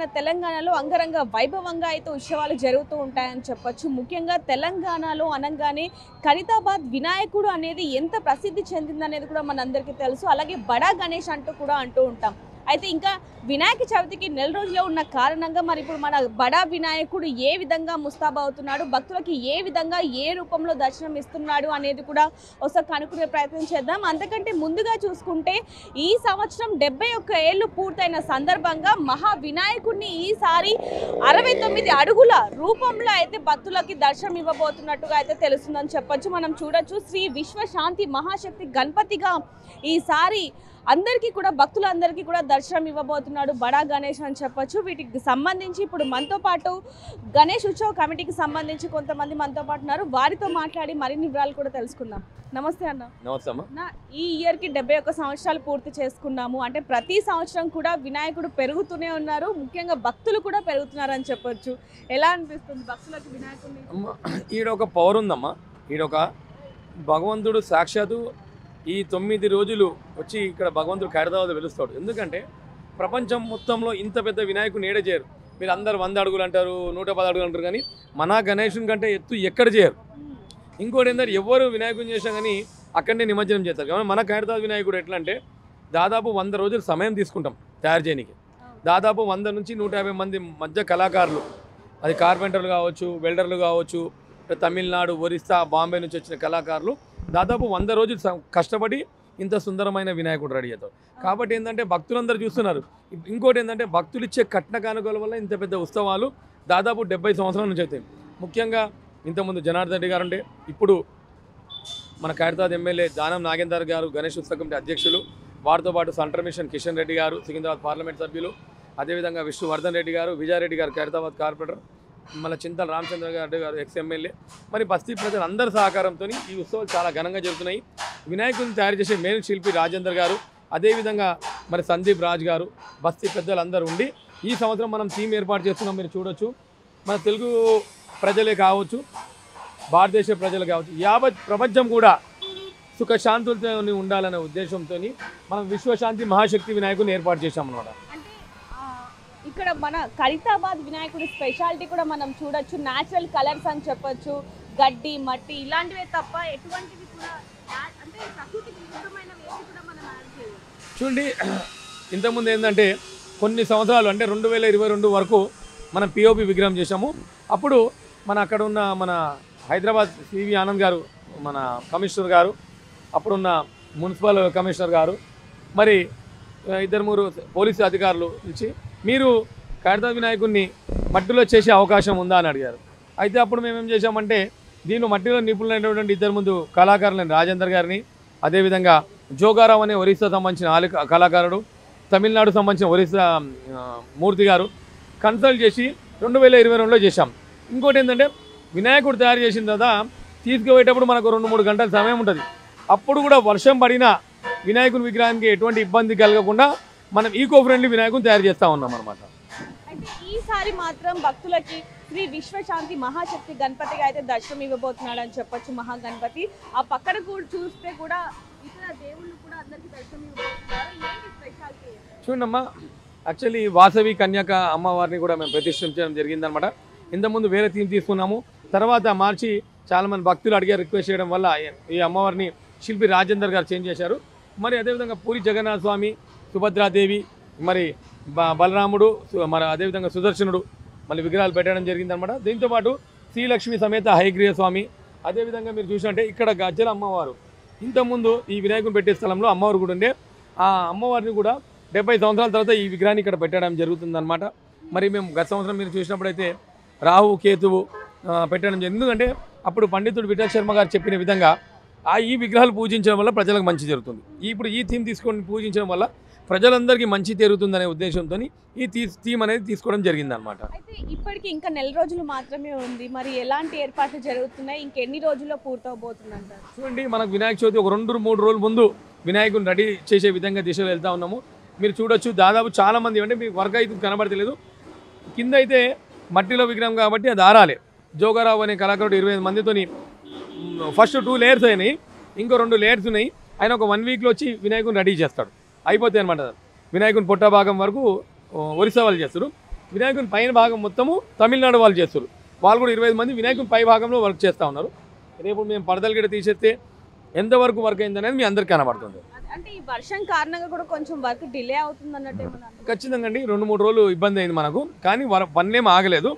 మన తెలంగాణలో అంగరంగ వైభవంగా అయితే ఉత్సవాలు జరుగుతూ ఉంటాయని చెప్పొచ్చు. ముఖ్యంగా తెలంగాణలో అనగానే ఖైరతాబాద్ వినాయకుడు అనేది ఎంత ప్రసిద్ధి చెందిందనేది కూడా మనందరికీ తెలుసు. అలాగే బడా గణేష్ అంటూ కూడా అంటూ ఉంటాం. అయితే ఇంకా వినాయక చవితికి నెల రోజుల్లో ఉన్న కారణంగా మరి ఇప్పుడు మన బడా వినాయకుడు ఏ విధంగా ముస్తాబవుతున్నాడు, భక్తులకి ఏ విధంగా ఏ రూపంలో దర్శనం ఇస్తున్నాడు అనేది కూడా ఒకసారి కనుక్కునే ప్రయత్నం చేద్దాం. అంతకంటే ముందుగా చూసుకుంటే ఈ సంవత్సరం 71 ఏళ్ళు పూర్తయిన సందర్భంగా మహా వినాయకుడిని ఈసారి 69 అడుగుల రూపంలో అయితే భక్తులకి దర్శనం ఇవ్వబోతున్నట్టుగా అయితే తెలుస్తుందని చెప్పొచ్చు. మనం చూడొచ్చు శ్రీ విశ్వశాంతి మహాశక్తి గణపతిగా ఈసారి అందరికీ కూడా భక్తులందరికీ కూడా దర్శనం ఇవ్వబోతున్నాడు బడా గణేష్ అని చెప్పొచ్చు. వీటికి సంబంధించి ఇప్పుడు మనతో పాటు గణేష్ ఉత్సవ కమిటీకి సంబంధించి కొంతమంది మనతో పాటు ఉన్నారు. వారితో మాట్లాడి మరిన్ని వివరాలు కూడా తెలుసుకుందాం. నమస్తే అన్న. నమస్తే అమ్మ. ఈ ఇయర్కి 71 సంవత్సరాలు పూర్తి చేసుకున్నాము. అంటే ప్రతి సంవత్సరం కూడా వినాయకుడు పెరుగుతూనే ఉన్నారు, ముఖ్యంగా భక్తులు కూడా పెరుగుతున్నారు అని చెప్పొచ్చు. ఎలా అనిపిస్తుంది భక్తులకు వినాయకుడిని? ఈడొక పవర్ ఉందమ్మా. ఈడొక భగవంతుడు సాక్షాత్తు ఈ 9 రోజులు వచ్చి ఇక్కడ భగవంతుడు ఖైరతాబాద్ వెలుస్తాడు. ఎందుకంటే ప్రపంచం మొత్తంలో ఇంత పెద్ద వినాయకుని ఏడ చేయరు. మీరు అందరు 100 అడుగులు అంటారు, 110 అడుగులు అంటారు, కానీ మన గణేశుని కంటే ఎత్తు ఎక్కడ చేయరు. ఇంకోటి ఏంటంటే ఎవరు వినాయకుని చేసినా కానీ అక్కడనే నిమజ్జనం చేస్తారు. కానీ మన ఖైరతాబాద్ వినాయకుడు ఎట్లా అంటే దాదాపు 100 రోజులు సమయం తీసుకుంటాం తయారు చేయడానికి. దాదాపు 100 నుంచి 150 మంది మధ్య కళాకారులు, అది కార్పెంటర్లు కావచ్చు, వెల్డర్లు కావచ్చు, తమిళనాడు, ఒరిస్సా, బాంబే నుంచి వచ్చిన కళాకారులు దాదాపు 100 రోజులు కష్టపడి ఇంత సుందరమైన వినాయకుడు రెడీ అవుతాడు. కాబట్టి ఏంటంటే భక్తులందరూ చూస్తున్నారు. ఇంకోటి ఏంటంటే భక్తులు ఇచ్చే కట్న కానుకల వల్ల ఇంత పెద్ద ఉత్సవాలు దాదాపు 70 సంవత్సరాల నుంచి అవుతాయి. ముఖ్యంగా ఇంతకుముందు జనార్దన్ రెడ్డి గారు ఉండే, ఇప్పుడు మన ఖైరతాబాద్ ఎమ్మెల్యే దానం నాగేందర్ గారు గణేష్ ఉత్సవ కమిటీ అధ్యక్షులు, వారితో పాటు సెంటర్ మిషన్ కిషన్ రెడ్డి గారు, సికింద్రాబాద్ పార్లమెంట్ సభ్యులు, అదేవిధంగా విష్ణువర్ధన్ రెడ్డి గారు, విజయారెడ్డి గారు ఖైరతాబాద్ కార్పొరేటర్, మన చింతల రామచంద్ర గారు ఎక్స్ ఎమ్మెల్యే, మరి బస్తీ ప్రజలు అందరి సహకారంతో ఈ ఉత్సవాలు చాలా ఘనంగా జరుగుతున్నాయి. వినాయకుడిని తయారు చేసే మెయిన్ శిల్పి రాజేందర్ గారు, అదేవిధంగా మరి సందీప్ రాజ్ గారు, బస్తీ పెద్దలు అందరూ ఉండి ఈ సంవత్సరం మనం థీమ్ ఏర్పాటు చేస్తున్నాం. మీరు చూడొచ్చు, మన తెలుగు ప్రజలే కావచ్చు, భారతదేశ ప్రజలు కావచ్చు, యావత్ ప్రపంచం కూడా సుఖశాంతులతో ఉండాలనే ఉద్దేశంతో మనం విశ్వశాంతి మహాశక్తి వినాయకుడిని ఏర్పాటు చేశామన్నమాట. ఇక్కడ మన ఖైరతాబాద్ వినాయకుడి స్పెషాలిటీ కూడా మనం చూడొచ్చు. న్యాచురల్ కలర్స్ అని చెప్పొచ్చు, గడ్డి, మట్టి ఇలాంటివే తప్ప ఎటువంటివి కూడా అంటే ప్రకృతికి విరుద్ధమైనవి ఏవి కూడా మనం యాడ్ చేయలేదు. చూడండి, ఇంతకుముందు ఏంటంటే కొన్ని సంవత్సరాలు అంటే 2022 వరకు మనం పిఓపి విగ్రహం చేశాము. అప్పుడు మన అక్కడ ఉన్న మన హైదరాబాద్ సివి ఆనంద్ గారు, మన కమిషనర్ గారు, అప్పుడున్న మున్సిపల్ కమిషనర్ గారు, మరి 2-3 పోలీసు అధికారులు ఇచ్చి మీరు ఖైరతాబాద్ వినాయకుడిని మట్టిలో చేసే అవకాశం ఉందా అని అడిగారు. అయితే అప్పుడు మేము ఏం చేశామంటే దీనిలో మట్టిలో నిపుణులైనటువంటి 2 కళాకారులని రాజేందర్ గారిని, అదేవిధంగా జోగారావు అనే ఒరిస్సా సంబంధించిన కళాకారుడు, తమిళనాడు సంబంధించిన ఒరిస్సా మూర్తి గారు కన్సల్ట్ చేసి 2022లో చేశాం. ఇంకోటి ఏంటంటే వినాయకుడు తయారు చేసిన తర్వాత తీసుకుపోయేటప్పుడు మనకు 2-3 గంటల సమయం ఉంటుంది. అప్పుడు కూడా వర్షం పడినా వినాయకుని విగ్రహానికి ఎటువంటి ఇబ్బంది కలగకుండా మనం ఈకో ఫ్రెండ్లీ వినాయకుని తయారు చేస్తూ ఉన్నాం అనమాట. అయితే ఈసారి మాత్రం భక్తులకి శ్రీ విశ్వశాంతి మహాశక్తి గణపతిగా అయితే దర్శనం ఇవ్వబోతున్నాడు అని చెప్పొచ్చు. మహాగణపతి ఆ పక్కన కూడా చూస్తే కూడా ఇతర దేవుళ్ళు కూడా అందరికీ దర్శనం ఇవ్వబోతున్నారు. ఏంటి స్పెషాలిటీ? చూడమ్మా, యాక్చువల్లీ వాసవి కన్యక అమ్మవారిని కూడా మేము ప్రతిష్ఠించడం జరిగిందనమాట. ఇంతకుముందు వేరే థీమ్ తీసుకున్నాము, తర్వాత మార్చి చాలామంది భక్తులు అడిగారు, రిక్వెస్ట్ చేయడం వల్ల ఈ అమ్మవారిని శిల్పి రాజేందర్ గారు చేంజ్ చేశారు. మరి అదేవిధంగా పూరి జగన్నాథ స్వామి, సుభద్రాదేవి, మరి బలరాముడు, మరి అదేవిధంగా సుదర్శనుడు మళ్ళీ విగ్రహాలు పెట్టడం జరిగిందనమాట. దీంతోపాటు శ్రీలక్ష్మి సమేత హయగ్రీవ స్వామి, అదేవిధంగా మీరు చూసినట్టే ఇక్కడ గజ్జల అమ్మవారు, ఇంతకుముందు ఈ వినాయకుని పెట్టే స్థలంలో అమ్మవారు కూడా ఉండే, ఆ అమ్మవారిని కూడా 70 సంవత్సరాల తర్వాత ఈ విగ్రహాన్ని ఇక్కడ పెట్టడం జరుగుతుందన్నమాట. మరి మేము గత సంవత్సరం మీరు చూసినప్పుడైతే రాహు కేతువు పెట్టడం జరిగింది. ఎందుకంటే అప్పుడు పండితుడు విఠల్ శర్మ గారు చెప్పిన విధంగా ఈ విగ్రహాలు పూజించడం వల్ల ప్రజలకు మంచి జరుగుతుంది. ఇప్పుడు ఈ థీమ్ తీసుకొని పూజించడం వల్ల ప్రజలందరికీ మంచి జరుగుతుందనే ఉద్దేశంతో ఈ థీమ్ అనేది తీసుకోవడం జరిగిందనమాట. అయితే ఇప్పటికి ఇంకా నెల రోజులు మాత్రమే ఉంది, మరి ఎలాంటి ఏర్పాట్లు జరుగుతున్నాయి, ఇంకెన్ని రోజుల్లో పూర్తవబోతుందంటారు? చూడండి, మనకు వినాయక చవితి ఒక 2-3 రోజుల ముందు వినాయకుని రెడీ చేసే విధంగా దిశలో వెళ్తూ ఉన్నాము. మీరు చూడొచ్చు, దాదాపు చాలామంది అంటే మీకు వర్క్ అయితే కనబడతలేదు, కింద అయితే మట్టిలో విగ్రహం కాబట్టి అది ఆరాలి. జోగారావు అనే కళాకారుడు 25 మందితోని ఫస్ట్ 2 లేయర్స్ అయినాయి, ఇంకో 2 లేయర్స్ ఉన్నాయి. ఆయన ఒక 1 వీక్లో వచ్చి వినాయకుని రెడీ చేస్తాడు, అయిపోతాయి అనమాట. వినాయకుని పొట్ట భాగం వరకు ఒరిస్సా వాళ్ళు చేస్తారు. వినాయకుని పైన భాగం మొత్తము తమిళనాడు వాళ్ళు చేస్తారు. వాళ్ళు కూడా 25 మంది వినాయకుని పై భాగంలో వర్క్ చేస్తూ ఉన్నారు. రేపు మేము పరదలు గిడ తీసేస్తే ఎంతవరకు వర్క్ అయిందనేది మీ అందరికీ కనబడుతుంది. అంటే ఈ వర్షం కారణంగా కూడా కొంచెం వర్క్ డిలే అవుతుంది అన్నట్టు ఏమన్నా? ఖచ్చితంగా అండి 2-3 రోజులు ఇబ్బంది అయింది మనకు, కానీ పన్నేం ఆగలేదు.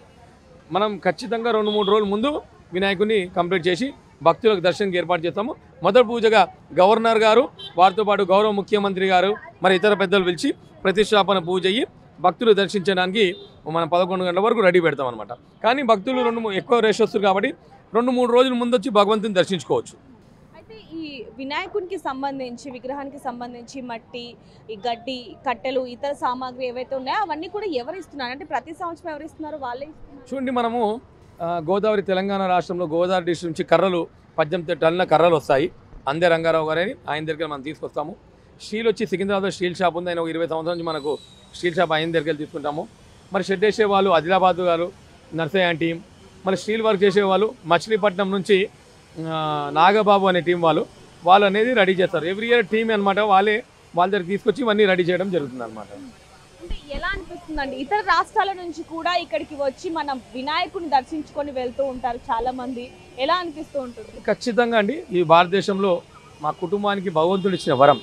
మనం ఖచ్చితంగా 2-3 రోజుల ముందు వినాయకుని కంప్లీట్ చేసి భక్తులకు దర్శనానికి ఏర్పాటు చేస్తాము. మొదటి పూజగా గవర్నర్ గారు, వారితో పాటు గౌరవ ముఖ్యమంత్రి గారు, మరి ఇతర పెద్దలు పిలిచి ప్రతిష్టాపన పూజ అయ్యి భక్తులు దర్శించడానికి మనం 11 గంటల వరకు రెడీ పెడతాం అనమాట. కానీ భక్తులు ఎక్కువ రేష్ వస్తారు కాబట్టి 2-3 రోజుల ముందు వచ్చి భగవంతుని దర్శించుకోవచ్చు. అయితే ఈ వినాయకునికి సంబంధించి, విగ్రహానికి సంబంధించి మట్టి, ఈ గడ్డి, కట్టెలు, ఇతర సామాగ్రి ఏవైతే ఉన్నాయో అవన్నీ కూడా ఎవరు ఇస్తున్నారు? అంటే ప్రతి సంవత్సరం ఎవరు ఇస్తున్నారు? వాళ్ళే ఇస్తున్నారు. చూడండి, మనము గోదావరి తెలంగాణ రాష్ట్రంలో గోదావరి డిస్ట్రిక్ట్ నుంచి కర్రలు 18 టన్నుల కర్రలు వస్తాయి. అందే రంగారావు గారని ఆయన దగ్గర మనం తీసుకొస్తాము. స్టీల్ వచ్చి సికింద్రాబాద్లో స్టీల్ షాప్ ఉంది, ఆయన 20 సంవత్సరాల నుంచి మనకు స్టీల్ షాప్ ఆయన దగ్గర తీసుకుంటాము. మరి షెడ్ వేసే వాళ్ళు ఆదిలాబాద్ గారు, నర్సయ్య టీం, మరి స్టీల్ వర్క్ చేసే వాళ్ళు మచిలీపట్నం నుంచి నాగబాబు అనే టీం వాళ్ళు అనేది రెడీ చేస్తారు. ఎవ్రీ ఇయర్ టీం అనమాట. వాళ్ళ దగ్గర తీసుకొచ్చి ఇవన్నీ రెడీ చేయడం జరుగుతుంది అనమాట. అంటే ఎలా అనిపిస్తుందండి? ఇతర రాష్ట్రాల నుంచి కూడా ఇక్కడికి వచ్చి మనం వినాయకుని దర్శించుకొని వెళ్తూ ఉంటారు చాలా మంది. ఎలా అనిపిస్తూ ఉంటుంది? ఖచ్చితంగా అండి, ఈ భారతదేశంలో మా కుటుంబానికి భగవంతుడు ఇచ్చిన వరం.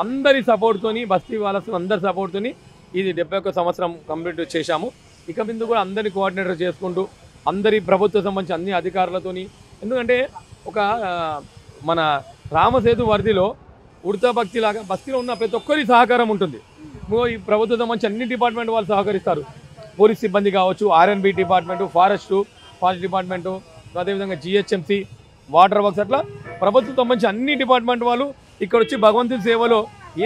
అందరి సపోర్ట్తోని, బస్తీ వాళ్ళ అందరి సపోర్ట్తోని ఇది 71 సంవత్సరం కంప్లీట్ చేశాము. ఇక ముందు కూడా అందరి కోఆర్డినేటర్ చేసుకుంటూ, అందరి ప్రభుత్వ సంబంధించిన అన్ని అధికారులతోని, ఎందుకంటే ఒక మన రామసేతు వరదిలో ఉడతా భక్తిలాగా బస్తీలో ఉన్న ప్రతి ఒక్కరి సహకారం ఉంటుంది. ఈ ప్రభుత్వ సంబంధించి అన్ని డిపార్ట్మెంట్ వాళ్ళు సహకరిస్తారు. పోలీస్ సిబ్బంది కావచ్చు, ఆర్ఎన్బి డిపార్ట్మెంటు, ఫారెస్ట్ డిపార్ట్మెంటు, అదేవిధంగా జిహెచ్ఎంసి, వాటర్ వర్క్స్, అట్లా ప్రభుత్వం సంబంధించి అన్ని డిపార్ట్మెంట్ వాళ్ళు ఇక్కడ వచ్చి భగవంతుని సేవలో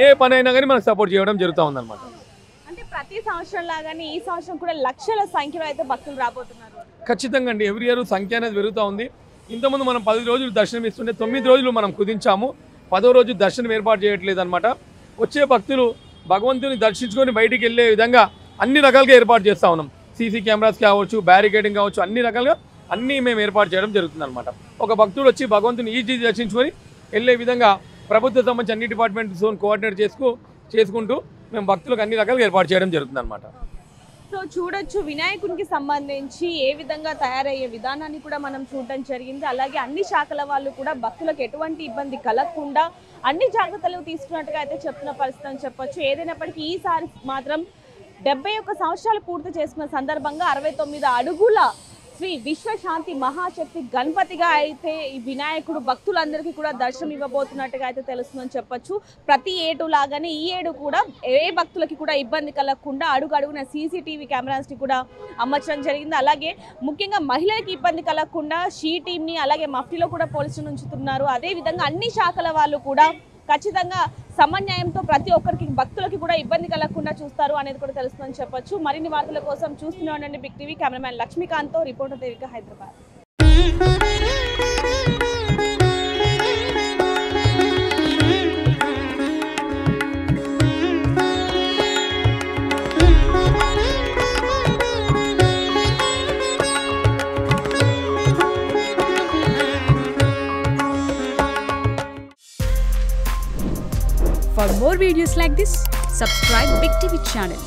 ఏ పని అయినా కానీ మనకు సపోర్ట్ చేయడం జరుగుతూ ఉందన్నమాట. అంటే ప్రతి సంవత్సరం లాగానే ఈ సంవత్సరం కూడా లక్షల సంఖ్యలో అయితే భక్తులు రాబోతున్నారు. ఖచ్చితంగా అండి, ఎవ్రీ ఇయర్ సంఖ్య అనేది పెరుగుతూ ఉంది. ఇంతకుముందు మనం 10 రోజులు దర్శనం ఇస్తుంటే 9 రోజులు మనం కుదించాము. 10వ రోజు దర్శనం ఏర్పాటు చేయట్లేదు అనమాట. వచ్చే భక్తులు భగవంతుని దర్శించుకొని బయటికి వెళ్ళే విధంగా అన్ని రకాలుగా ఏర్పాటు చేస్తూ ఉన్నాం. సీసీ కెమెరాస్ కావచ్చు, బ్యారికేడింగ్ కావచ్చు, అన్ని రకాలుగా అన్నీ మేము ఏర్పాటు చేయడం జరుగుతుంది అనమాట. ఒక భక్తుడు వచ్చి భగవంతుని ఈజీ దర్శించుకొని వెళ్ళే విధంగా ప్రభుత్వ సంబంధించి అన్ని డిపార్ట్మెంట్స్ కోఆర్డినేట్ చేసుకుంటూ మేము భక్తులకు అన్ని రకాలుగా ఏర్పాటు చేయడం జరుగుతుంది అనమాట. సో చూడొచ్చు, వినాయకునికి సంబంధించి ఏ విధంగా తయారయ్యే విధానాన్ని కూడా మనం చూడడం జరిగింది. అలాగే అన్ని శాఖల వాళ్ళు కూడా భక్తులకు ఎటువంటి ఇబ్బంది కలగకుండా అన్ని జాగ్రత్తలు తీసుకున్నట్టుగా అయితే చెప్తున్న పరిస్థితి అని చెప్పొచ్చు. ఏదైనప్పటికీ ఈసారి మాత్రం 71 సంవత్సరాలు పూర్తి చేసుకున్న సందర్భంగా 69 అడుగుల శ్రీ విశ్వశాంతి మహాశక్తి గణపతిగా అయితే ఈ వినాయకుడు భక్తులందరికీ కూడా దర్శనం ఇవ్వబోతున్నట్టుగా అయితే తెలుస్తుందని చెప్పొచ్చు. ప్రతి ఏడు లాగానే ఈ ఏడు కూడా ఏ భక్తులకి కూడా ఇబ్బంది కలగకుండా అడుగున సీసీటీవీ కెమెరాస్ని కూడా అమర్చడం జరిగింది. అలాగే ముఖ్యంగా మహిళలకి ఇబ్బంది కలగకుండా షీ టీమ్ని అలాగే మఫ్టీలో కూడా పోలీసులు ఉంచుతున్నారు. అదేవిధంగా అన్ని శాఖల వాళ్ళు కూడా ఖచ్చితంగా సమన్వయంతో ప్రతి ఒక్కరికి భక్తులకి కూడా ఇబ్బంది కలగకుండా చూస్తారు అనేది కూడా తెలుస్తుందని చెప్పొచ్చు. మరిన్ని వార్తల కోసం చూస్తూనే ఉండండి బిగ్ టీవీ. కెమెరామ్యాన్ లక్ష్మీకాంత్తో reporter Devika, Hyderabad. For more videos like this, subscribe Big TV channel.